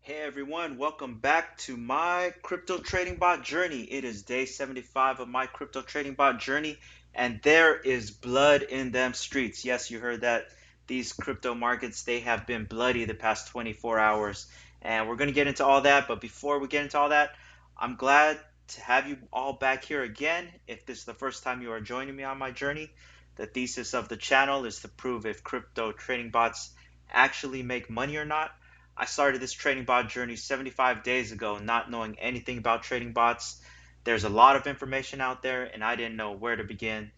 Hey everyone, welcome back to my crypto trading bot journey. It is day 75 of my crypto trading bot journey, and there is blood in them streets. Yes, you heard that. These crypto markets, they have been bloody the past 24 hours, and we're going to get into all that. But before we get into all that, I'm glad to have you all back here again. If this is the first time you are joining me on my journey, the thesis of the channel is to prove if crypto trading bots actually make money or not. I started this trading bot journey 75 days ago, not knowing anything about trading bots. There's a lot of information out there, and I didn't know where to begin.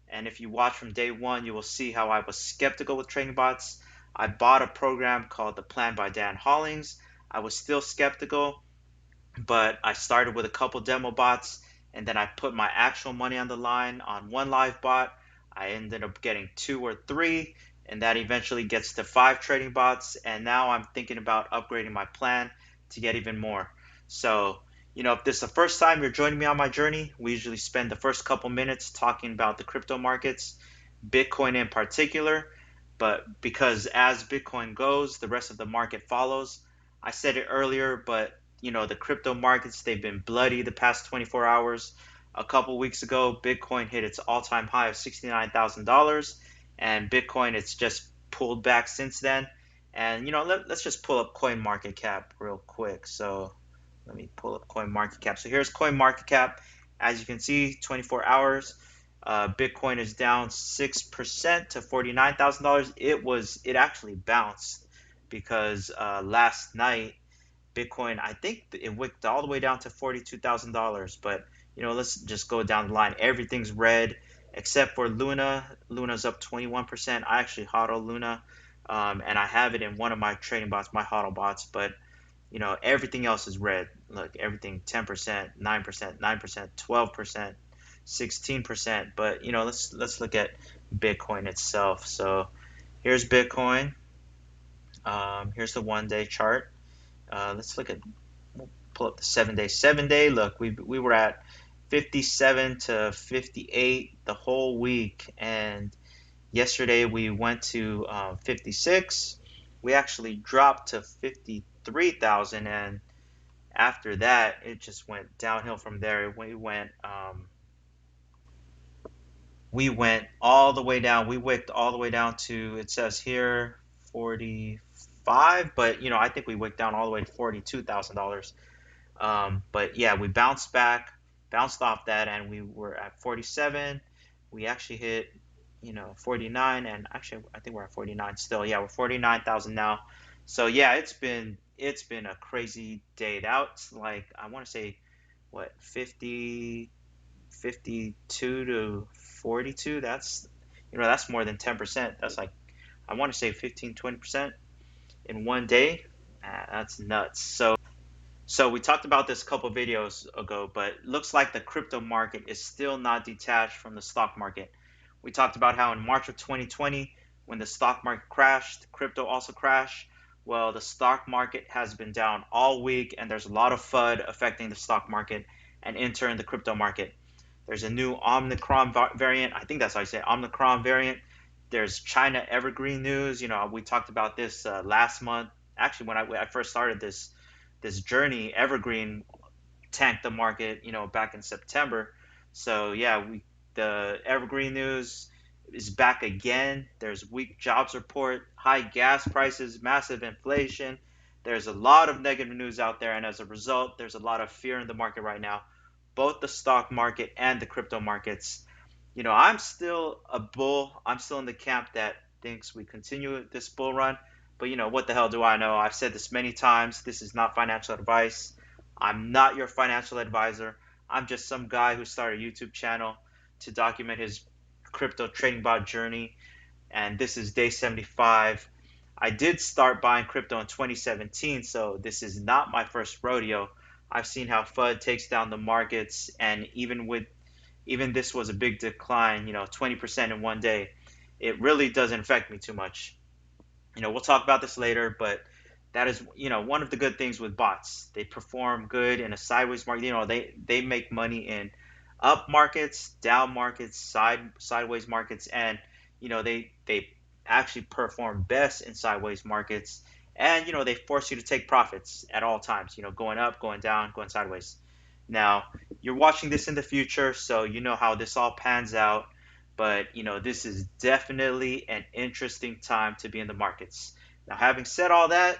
And if you watch from day one, you will see how I was skeptical with trading bots. I bought a program called The Plan by Dan Hollings. I was still skeptical, but I started with a couple demo bots, and then I put my actual money on the line on one live bot. I ended up getting two or three, and that eventually gets to five trading bots. And now I'm thinking about upgrading my plan to get even more. So, if this is the first time you're joining me on my journey, we usually spend the first couple minutes talking about the crypto markets, Bitcoin in particular. But because as Bitcoin goes, the rest of the market follows. I said it earlier, but the crypto markets, they've been bloody the past 24 hours. A couple weeks ago, Bitcoin hit its all-time high of $69,000, and Bitcoin, it's just pulled back since then. And let's just pull up coin market cap real quick. So let me pull up coin market cap. So here's coin market cap. As you can see, 24 hours, Bitcoin is down 6% to $49,000. It actually bounced because last night Bitcoin, I think it wicked all the way down to $42,000. But let's just go down the line. Everything's red except for Luna. Luna's up 21%. I actually HODL Luna, and I have it in one of my trading bots, my HODL bots. But everything else is red. Look, everything 10%, 9%, 9%, 12%, 16%. But let's look at Bitcoin itself. So here's Bitcoin. Here's the 1 day chart. Let's look at, we'll pull up the 7 day. 7 day, look, we were at 57 to 58 the whole week, and yesterday we went to 56. We actually dropped to 53,000, and after that it just went downhill from there. We went all the way down. We wicked all the way down to, it says here, 45, but I think we wicked down all the way to $42,000. But yeah, we bounced back, bounced off that, and we were at 47. We actually hit 49, and actually I think we're at 49 still. Yeah, we're 49,000 now. So yeah, it's been a crazy day. That's like, I want to say, what, 52 to 42. That's more than 10%. That's like, I want to say 15-20% in 1 day. That's nuts. So we talked about this a couple videos ago, but it looks like the crypto market is still not detached from the stock market. We talked about how in March of 2020, when the stock market crashed, crypto also crashed. Well, the stock market has been down all week, and there's a lot of FUD affecting the stock market and in turn the crypto market. There's a new Omicron variant. I think that's how I say it, Omicron variant. There's China evergreen news. We talked about this last month. Actually, when I first started this journey, evergreen tanked the market, back in September. So yeah, the evergreen news is back again. There's weak jobs report, high gas prices, massive inflation. There's a lot of negative news out there, and as a result, there's a lot of fear in the market right now, both the stock market and the crypto markets. I'm still a bull. I'm still in the camp that thinks we continue this bull run. But what the hell do I know? I've said this many times. This is not financial advice. I'm not your financial advisor. I'm just some guy who started a YouTube channel to document his crypto trading bot journey. And this is day 75. I did start buying crypto in 2017, so this is not my first rodeo. I've seen how FUD takes down the markets, and even this was a big decline, 20% in 1 day. It really doesn't affect me too much. We'll talk about this later, but that is, one of the good things with bots. They perform good in a sideways market. They make money in up markets, down markets, sideways markets, and they actually perform best in sideways markets. and they force you to take profits at all times, going up, going down, going sideways. Now, you're watching this in the future, so you know how this all pans out, but this is definitely an interesting time to be in the markets. Now, having said all that,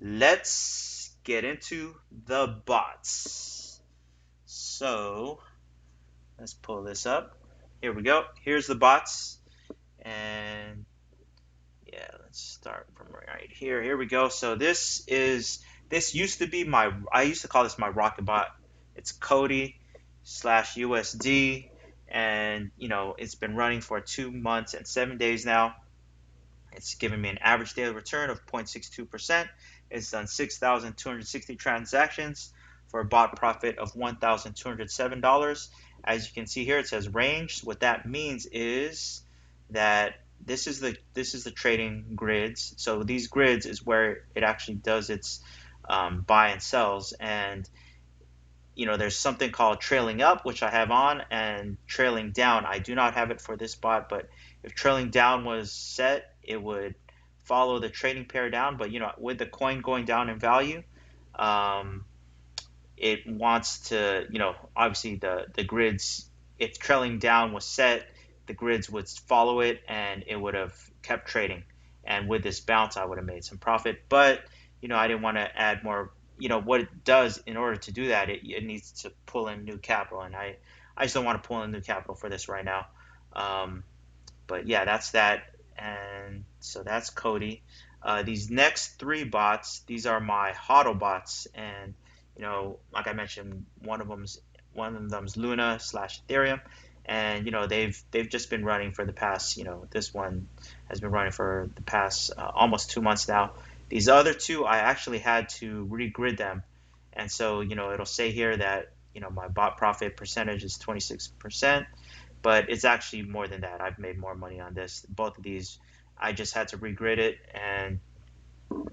let's get into the bots. So let's pull this up. Here we go. Here's the bots. And yeah, let's start from right here. Here we go. So this used to be I used to call this my rocket bot. It's COTI slash USD, and it's been running for 2 months and 7 days now. It's given me an average daily return of 0.62%. It's done 6,260 transactions for a bot profit of $1,207. As you can see here, it says range. What that means is that this is the trading grids. So these grids is where it actually does its buy and sells, and there's something called trailing up, which I have on, and trailing down. I do not have it for this bot, but if trailing down was set, it would follow the trading pair down. But with the coin going down in value, um, it wants to, obviously the grids, if trailing down was set, the grids would follow it and it would have kept trading. And with this bounce, I would have made some profit. But, I didn't want to add more. What it does in order to do that, it needs to pull in new capital. And I just don't want to pull in new capital for this right now. Um, but yeah, that's that. And so that's COTI. These next three bots, these are my HODL bots, and like I mentioned, one of them's Luna slash Ethereum, and they've just been running for the past, this one has been running for the past almost 2 months now. These other two, I actually had to regrid them, and so it'll say here that my bot profit percentage is 26%, but it's actually more than that. I've made more money on this. Both of these, I just had to regrid it, and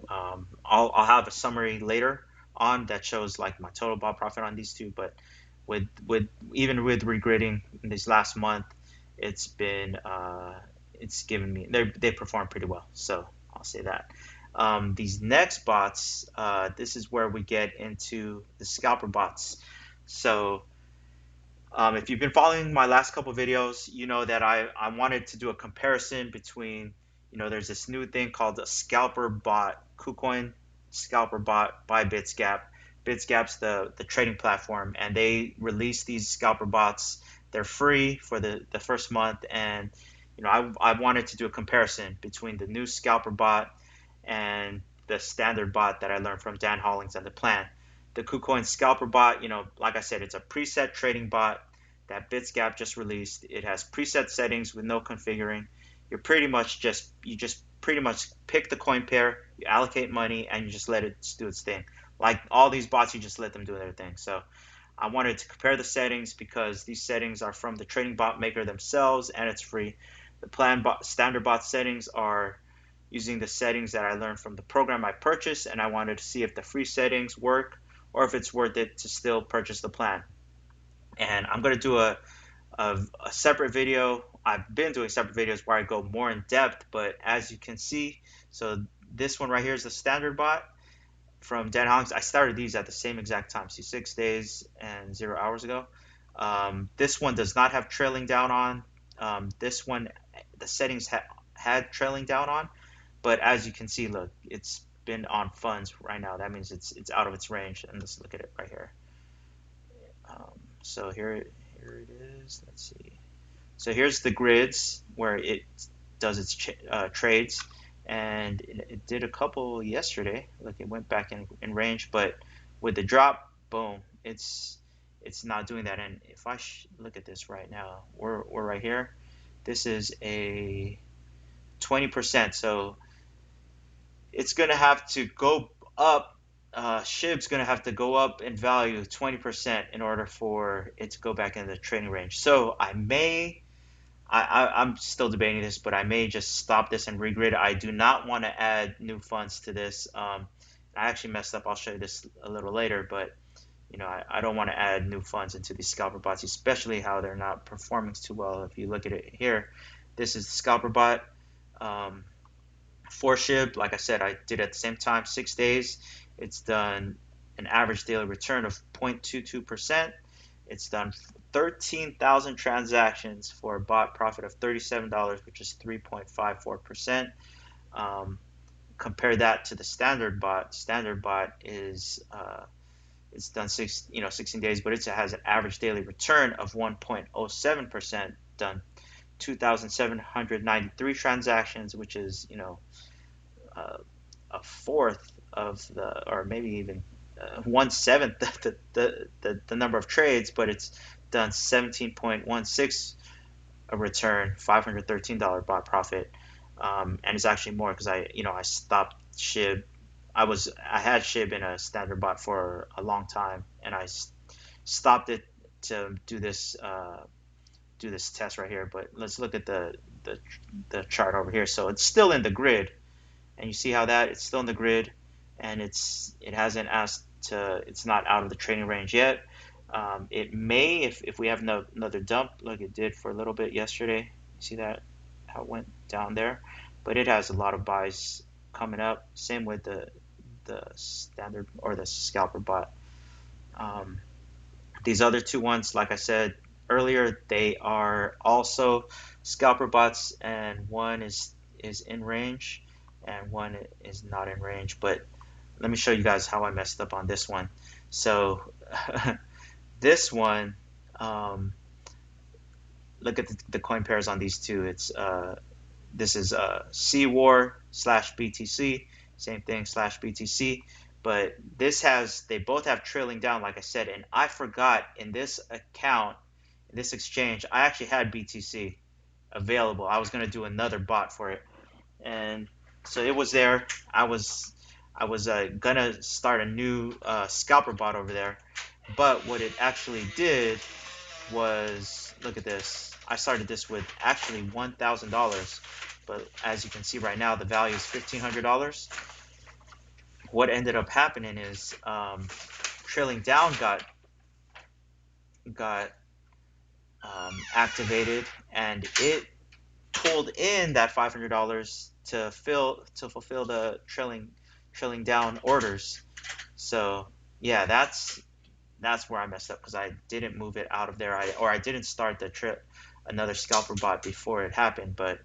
I'll have a summary later on that shows like my total bot profit on these two. But with even with regridding in this last month, it's been it's given me they perform pretty well. So I'll say that. These next bots, this is where we get into the scalper bots. So if you've been following my last couple videos, you know that I wanted to do a comparison between, there's this new thing called the Scalper bot, Kucoin Scalper bot by Bitsgap. Bitsgap's the trading platform, and they release these Scalper bots. They're free for the first month, and I wanted to do a comparison between the new Scalper bot and the standard bot that I learned from Dan Hollings and the plan. The KuCoin Scalper bot, like I said, it's a preset trading bot that Bitsgap just released. It has preset settings with no configuring. You just pretty much pick the coin pair, you allocate money, and you just let it do its thing. Like all these bots, you just let them do their thing. So I wanted to compare the settings because these settings are from the trading bot maker themselves, and it's free. The standard bot settings are using the settings that I learned from the program I purchased, and I wanted to see if the free settings work or if it's worth it to still purchase the plan. And I'm going to do a separate video. I've been doing separate videos where I go more in depth, but as you can see, so this one right here is the standard bot from Dan Hollings. I started these at the same exact time, see, 6 days and 0 hours ago. This one does not have trailing down on. This one, the settings had trailing down on, but as you can see, look, it's been on funds right now. That means it's out of its range. And let's look at it right here. So here it is. Let's see. So here's the grids where it does its trades, and it did a couple yesterday. Look, it went back in range, but with the drop, boom, it's not doing that. And if I look at this right now, we're right here. This is a 20%, so it's gonna have to go up. SHIB's gonna have to go up in value 20% in order for it to go back into the trading range. So I'm still debating this, but I may just stop this and regrid. I do not want to add new funds to this. I actually messed up. I'll show you this a little later, but I don't want to add new funds into these scalper bots, especially how they're not performing too well. If you look at it here, this is the scalper bot. Um, For SHIB, like I said, I did at the same time 6 days. It's done an average daily return of 0.22%. It's done 13,000 transactions for a bot profit of $37, which is 3.54%. Um, Compare that to the standard bot. Standard bot is it's done 16 days, but it has an average daily return of 1.07%. Done 2,793 transactions, which is uh, a fourth of the, or maybe even 1/7 the number of trades, but it's done 17.16 a return, $513 bot profit, and it's actually more because I stopped SHIB. I had SHIB in a standard bot for a long time, and I stopped it to do this test right here. But let's look at the the chart over here. So it's still in the grid, and you see how that it's still in the grid, and it hasn't asked to, it's not out of the trading range yet. It may, if we have another dump like it did for a little bit yesterday. You see that how it went down there, but it has a lot of buys coming up. Same with the standard or the scalper bot. um, these other two ones, like I said earlier, they are also scalper bots, and one is in range, and one is not in range. But let me show you guys how I messed up on this one. So this one, um, look at the coin pairs on these two. It's this is CWAR slash BTC, same thing slash BTC. But they both have trailing down, like I said, and I forgot in this account, in this exchange, I actually had BTC available. I was gonna do another bot for it, and so it was there. I was gonna start a new scalper bot over there, but what it actually did was, look at this. I started this with actually $1,000, but as you can see right now, the value is $1,500. What ended up happening is trailing down got activated, and it pulled in that $500 to fulfill the trailing down orders. So yeah, that's where I messed up because I didn't move it out of there, or I didn't start the trip another scalper bot before it happened. But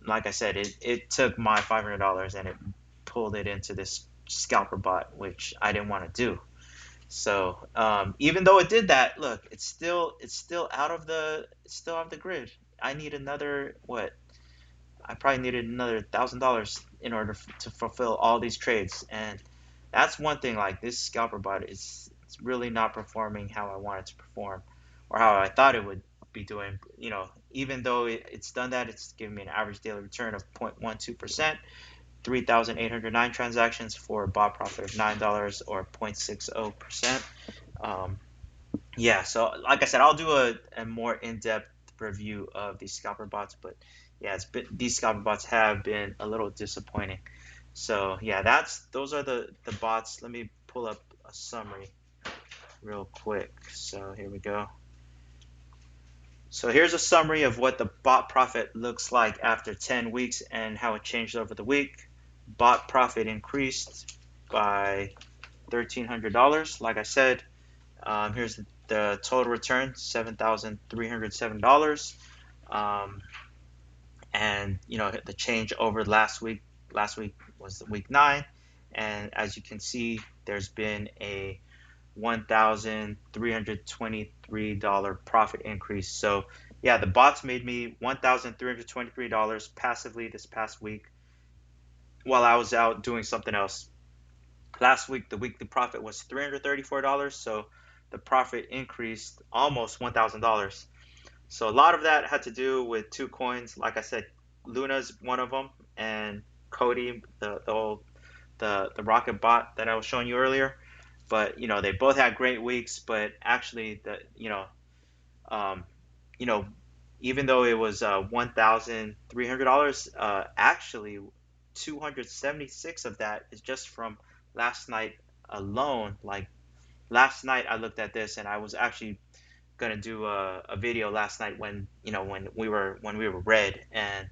like I said, it took my $500 and it pulled it into this scalper bot, which I didn't want to do. So even though it did that, look, it's still out of the grid. I need another what? I probably needed another $1,000 in order to fulfill all these trades, and that's one thing. Like this scalper bot is it's really not performing how I want it to perform, or how I thought it would be doing. Even though it's done that, it's giving me an average daily return of 0.12%, 3,809 transactions for a bot profit of $9 or 0.60%. Um, yeah, so like I said, I'll do a more in-depth review of these scalper bots, but yeah, these scalper bots have been a little disappointing. So yeah, those are the bots. Let me pull up a summary real quick. So here we go. So here's a summary of what the bot profit looks like after 10 weeks and how it changed over the week. Bot profit increased by $1,300, like I said. Here's the total return, $7,307. Um, and the change over last week. Last week was week 9, and as you can see, there's been a $1,323 profit increase. So yeah, the bots made me $1,323 passively this past week while I was out doing something else. Last week, the weekly profit was $334, so the profit increased almost $1,000. So a lot of that had to do with two coins. Like I said, Luna's one of them, and COTI, the rocket bot that I was showing you earlier. But they both had great weeks. But actually, um, you know, even though it was $1,300, actually 276 of that is just from last night alone. Like last night, I looked at this, and I was actually gonna do a video last night when when we were red, and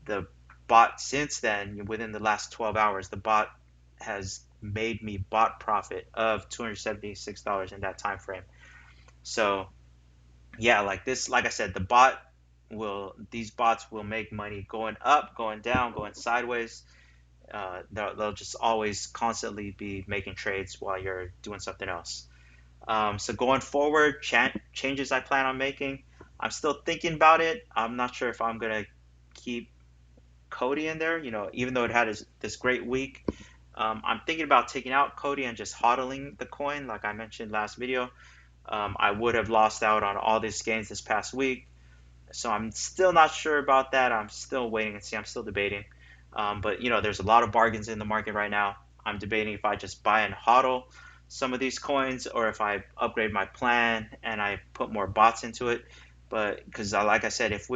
the bot since then, within the last 12 hours, the bot has made me bot profit of $276 in that time frame. So yeah, like this, like I said, these bots will make money going up, going down, going sideways. They'll just always constantly be making trades while you're doing something else. So going forward, changes I plan on making, I'm still thinking about it. I'm not sure if I'm gonna keep COTI in there, even though it had this great week. I'm thinking about taking out COTI and just hodling the coin, like I mentioned last video. I would have lost out on all these gains this past week. So I'm still not sure about that. I'm still waiting and see. I'm still debating. But there's a lot of bargains in the market right now. I'm debating if I just buy and hodl some of these coins or if I upgrade my plan and I put more bots into it. But because like I said, if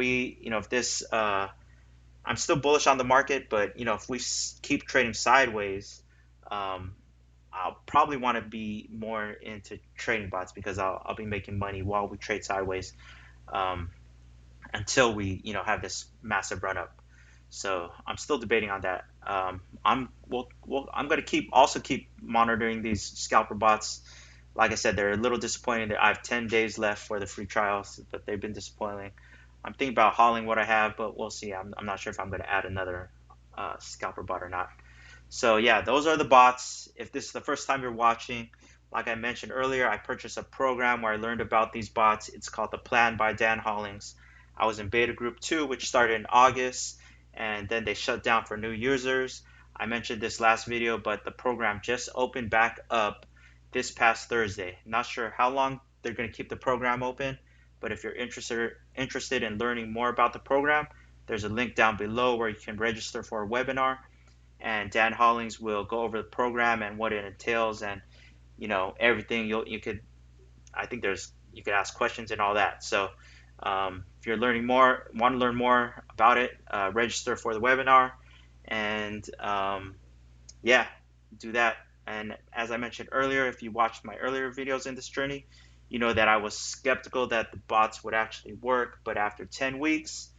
this, I'm still bullish on the market, but if we keep trading sideways, um, I'll probably want to be more into trading bots because I'll be making money while we trade sideways. Um, until we have this massive run up. So I'm still debating on that. I'm going to keep monitoring these scalper bots. Like I said, they're a little disappointing. That I have 10 days left for the free trials, but they've been disappointing. I'm thinking about hauling what I have, but we'll see. I'm not sure if I'm going to add another scalper bot or not. So yeah, those are the bots. If this is the first time you're watching, like I mentioned earlier, I purchased a program where I learned about these bots. It's called The Plan by Dan Hollings. I was in beta group 2, which started in August, and then they shut down for new users. I mentioned this last video, but the program just opened back up this past Thursday. Not sure how long they're going to keep the program open, but if you're interested in learning more about the program, there's a link down below where you can register for a webinar, and Dan Hollings will go over the program and what it entails and everything. You could I think there's you could ask questions and all that. So if you're want to learn more about it, register for the webinar, and yeah, do that. And as I mentioned earlier, if you watched my earlier videos in this journey, you know that I was skeptical that the bots would actually work, but after 10 weeks,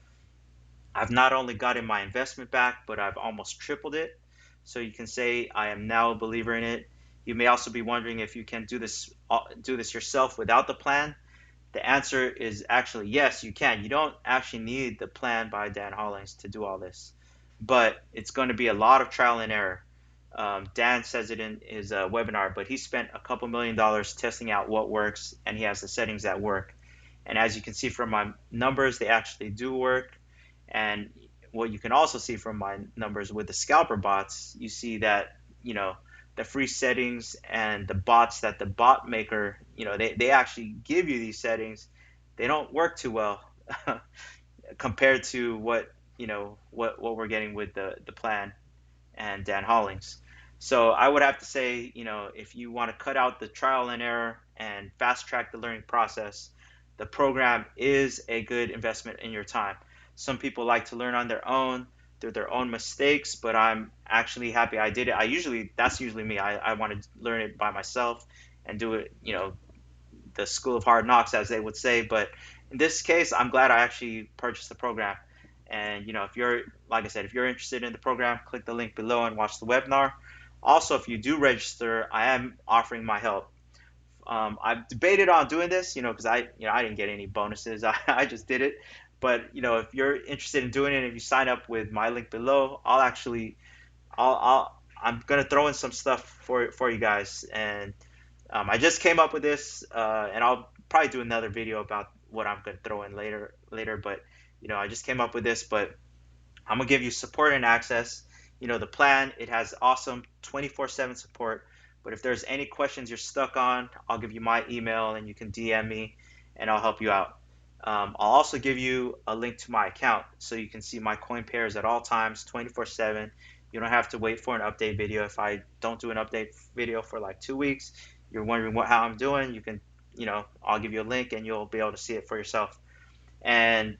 I've not only gotten my investment back, but I've almost tripled it. So you can say I am now a believer in it. You may also be wondering if you can do this yourself without the plan. The answer is actually yes, you can. You don't actually need the plan by Dan Hollings to do all this, but it's going to be a lot of trial and error. Dan says it in his webinar, but he spent a couple $1 million testing out what works, and he has the settings that work. And as you can see from my numbers, they actually do work. And what you can also see from my numbers with the scalper bots, you see that, the free settings and the bots that the bot maker, they actually give you these settings. They don't work too well compared to what we're getting with the plan and Dan Hollings. So I would have to say, if you want to cut out the trial and error and fast track the learning process, the program is a good investment in your time. Some people like to learn on their own through their own mistakes, but I'm actually happy I did it. That's usually me. I want to learn it by myself and do it, the school of hard knocks, as they would say. But in this case, I'm glad I actually purchased the program. And if you're, like I said, if you're interested in the program, click the link below and watch the webinar. Also, if you do register, I am offering my help. I've debated on doing this, because I didn't get any bonuses. I just did it. But if you're interested in doing it, if you sign up with my link below, I'm gonna throw in some stuff for you guys. And I just came up with this, and I'll probably do another video about what I'm gonna throw in later. But I just came up with this, but I'm gonna give you support and access. The plan, it has awesome 24/7 support. But if there's any questions you're stuck on, I'll give you my email and you can DM me and I'll help you out. I'll also give you a link to my account so you can see my coin pairs at all times, 24/7. You don't have to wait for an update video. If I don't do an update video for like 2 weeks, you're wondering how I'm doing, you can, I'll give you a link and you'll be able to see it for yourself. And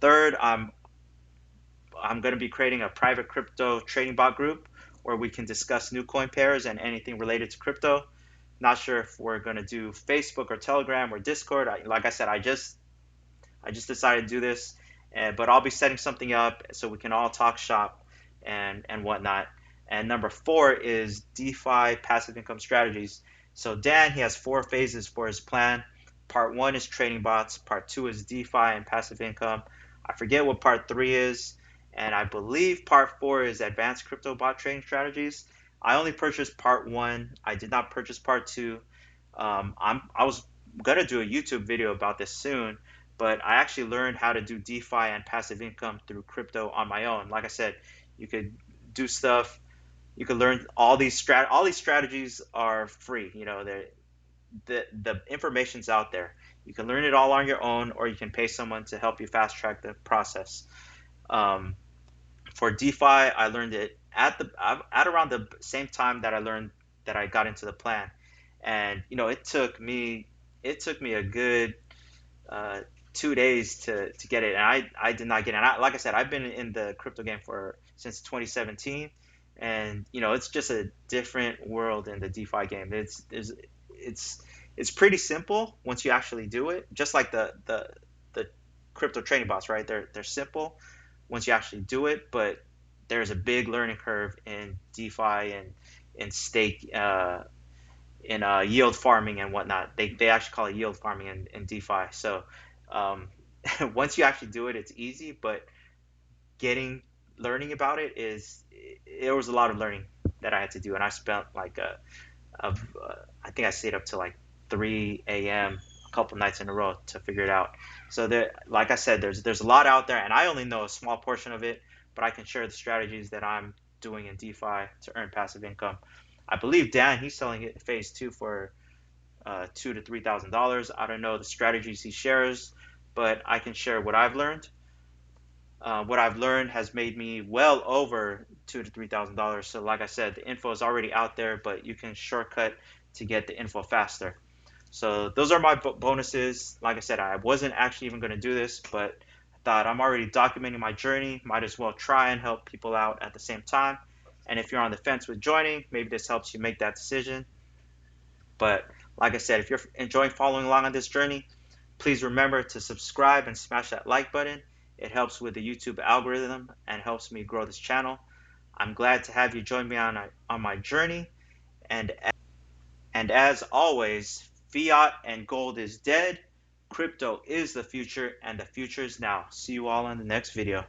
third, I'm going to be creating a private crypto trading bot group where we can discuss new coin pairs and anything related to crypto. Not sure if we're going to do Facebook or Telegram or Discord. Like I said, I just decided to do this, but I'll be setting something up so we can all talk shop and whatnot. And number four is DeFi passive income strategies. So Dan, he has four phases for his plan. Part one is trading bots. Part two is DeFi and passive income. I forget what part three is, and I believe part four is advanced crypto bot trading strategies. I only purchased part one. I did not purchase part two. I was gonna do a YouTube video about this soon, but I actually learned how to do DeFi and passive income through crypto on my own. Like I said, you could do stuff. You could learn all these strategies are free. You know, the information's out there. You can learn it all on your own, or you can pay someone to help you fast track the process. Um, for DeFi, I learned it at around the same time that I got into the plan, and you know, it took me a good uh, 2 days to get it, and I did not get it. And like I said, I've been in the crypto game for since 2017, and you know, it's just a different world in the DeFi game. It's it's pretty simple once you actually do it, just like the crypto trading bots, right? They're simple once you actually do it, but there's a big learning curve in DeFi and in stake in yield farming and whatnot. They actually call it yield farming in DeFi. So um, once you actually do it, it's easy, but getting learning about it is there was a lot of learning that I had to do, and I spent like I think I stayed up to like 3 a.m. a couple nights in a row to figure it out. So there, like I said, there's a lot out there, and I only know a small portion of it, but I can share the strategies that I'm doing in DeFi to earn passive income. I believe Dan, he's selling it phase two for $2,000 to $3,000. I don't know the strategies he shares, but I can share what I've learned. What I've learned has made me well over $2,000 to $3,000. So, like I said, the info is already out there, but you can shortcut to get the info faster. So, those are my bonuses. Like I said, I wasn't actually even going to do this, but I thought I'm already documenting my journey. Might as well try and help people out at the same time. And if you're on the fence with joining, maybe this helps you make that decision. But like I said, if you're enjoying following along on this journey, please remember to subscribe and smash that like button. It helps with the YouTube algorithm and helps me grow this channel. I'm glad to have you join me on my journey. And, and as always, fiat and gold is dead. Crypto is the future, and the future is now. See you all in the next video.